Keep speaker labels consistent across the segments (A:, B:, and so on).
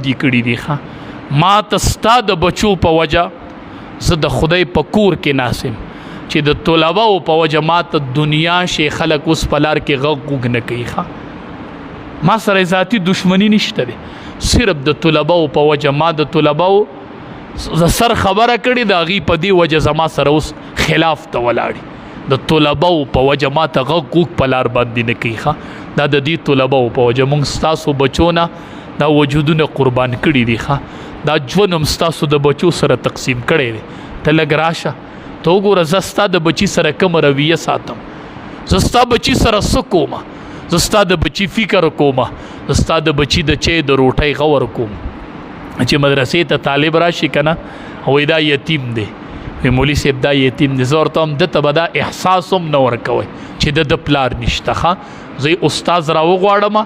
A: ردی کړي دي ښه ما ته ستا د بچو په وجه زه د خدای په کور کې ناسم چې د طلباو په وجه ما ته دنیا شي خلک اوس په لار کې غوږ نه کوي ښه ما سره ذاتي دشمنی نشته دی صرف د طلباو په وجه ما د طلباو سر خبره کړي د هغې په دې وجه زما سره اوس خلاف ته ولاړي د طلباو په وجه ما ته غوږ په لار باندې نه کوي ښه دا د دې طلباو په وجه موږ ستاسو بچو نه دا وجودونه قربان کړي دي ښه دا ژوند هم ستاسو د بچو سره تقسیم کړی دی ته لږ راشه ته وګوره زه ستا د بچي سره کومه رویه ساتم زه ستا بچي سره څه کومه زه ستا د بچي فکر کومه زه ستا د بچي د چای د روټۍ غور کوم چې مدرسې ته طالب راشي که نه وایي دا یتیم دی وی مولي صاحب دا یتیم دی زه ورته هم دته به دا احساس هم نه ورکوئ چې د پلار نشته ښه زه یې استاز راوغواړم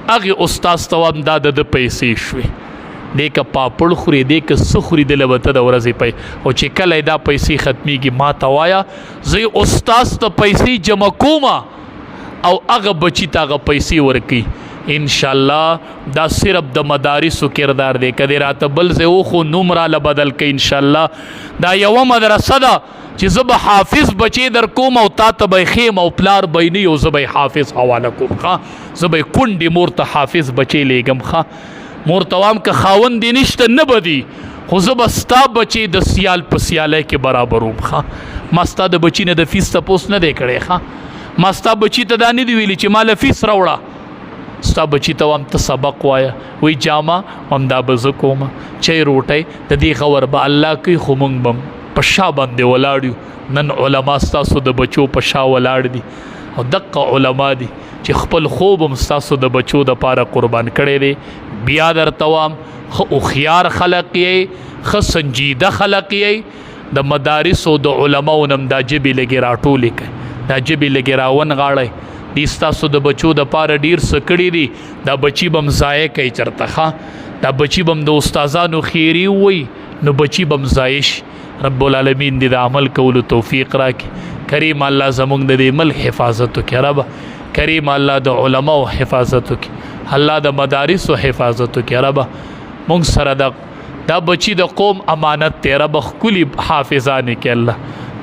A: هغې استاز ته هم دا د پیسې شوې دی که پاپړ خوري دی که څه خوري دله به ته د ورځې او چې کله دا پیسې ختمیږي ما ته وایه زه یې استاز ته پیسې جمع کوم او هغه بچي ته هغه پیسې ورکوي انشاءالله دا صرف د مدارسو کردار دی که دی راته بل ځای وخو نوم راله بدل کوي انشاءالله دا یوه مدرسه ده چې زه به حافظ بچی در کوم او تا ته به خیم او پلار به نه یو زه به حافظ حواله کوم ښه زه به کونډې مور ته حافظ بچی لیږم ښه مور ته وایم که خاوند دې نشته نه به دي خو زه به ستا بچی د سیال په سیالی کې برابروم ښه ما ستا د بچي نه د فیس تپوس نه دی کړی ښه ما ستا بچي ته دا نه دی ویلي چې ما له فیس راوړه ستا بچی ته هم ته سبق وایه وی جامه هم دا به زه کوم چای روټۍ د دې غور به الله کوي خو موږ به په شا باندې ولاړ یو نن علما ستاسو د بچو په شا ولاړ دي او دقه علما دي چې خپل خوب هم ستاسو د بچو دپاره قربان کړی دی بیا درته وایم ښه هوښیار خلق یې ښه سنجیده خلق یې د مدارسو د علماو نه هم دا ژبې لږې راټولې کړئ دا ژبې لږې راونغاړئ دي ستاسو د بچو دپاره ډېر څه کړي دي دا بچي به هم ضایع کوي چېرته ښه دا بچي به هم د استادانو خیري ووایي نو بچي به هم ضایع شي رب العالمین دې د عمل کولو توفیق راکړي کریم الله زموږ د دې ملک حفاظت وکړي ربه کریم الله د علماو حفاظت وکړي الله د مدارسو حفاظت وکړي ربه موږ سره دا بچي د قوم امانت دی ربه ښکلي حافظانې کې الله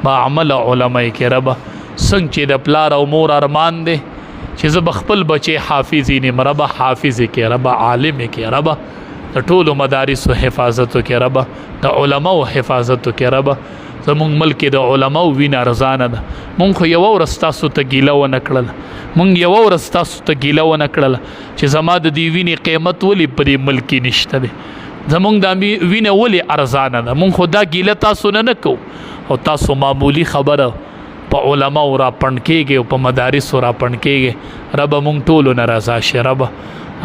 A: با عمل علما یې کې ربه څنګه چې د پلار او مور ارمان دی چې زه به خپل بچی حافظ یې نیم ربه حافظ یې کې ربه عالم یې کې ربه د ټولو مدارسو حفاظت وکړي ربه د علماو حفاظت وکړي ربه زمونږ ملک د علماو وینه ارزانه ده مونږ خو یوه ورځ تاسو ته ګیله ونه کړله مونږ یوه ورځ تاسو ته ګیله ونه کړله چې زما د دې وینې قیمت ولې په دې ملک کې نشته دی زمونږ دا وینه ولې ارزانه ده مونږ خو دا ګیله تاسو نه کوو او تاسو معمولی خبره په علماو را پڼ کېږي او په مدارسو را پڼ کېږي ربه مونږ ټولو نه رضا شي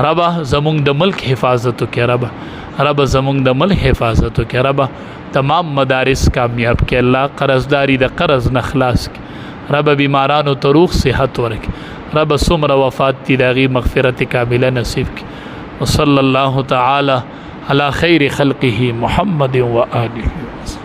A: ربه زمونږ د ملک حفاظت وکړي ربه زمونږ د ملک حفاظت وکړي ربه تمام مدارس کامیاب کړي الله قرضداري د قرض نه خلاص کړي ربه بیمارانو ته روغ صحت ورکړي ربه څومره وفات دي د هغې مغفرت کامله نصیب کړي وصلی الله تعالی علی خیر خلقه محمد و آله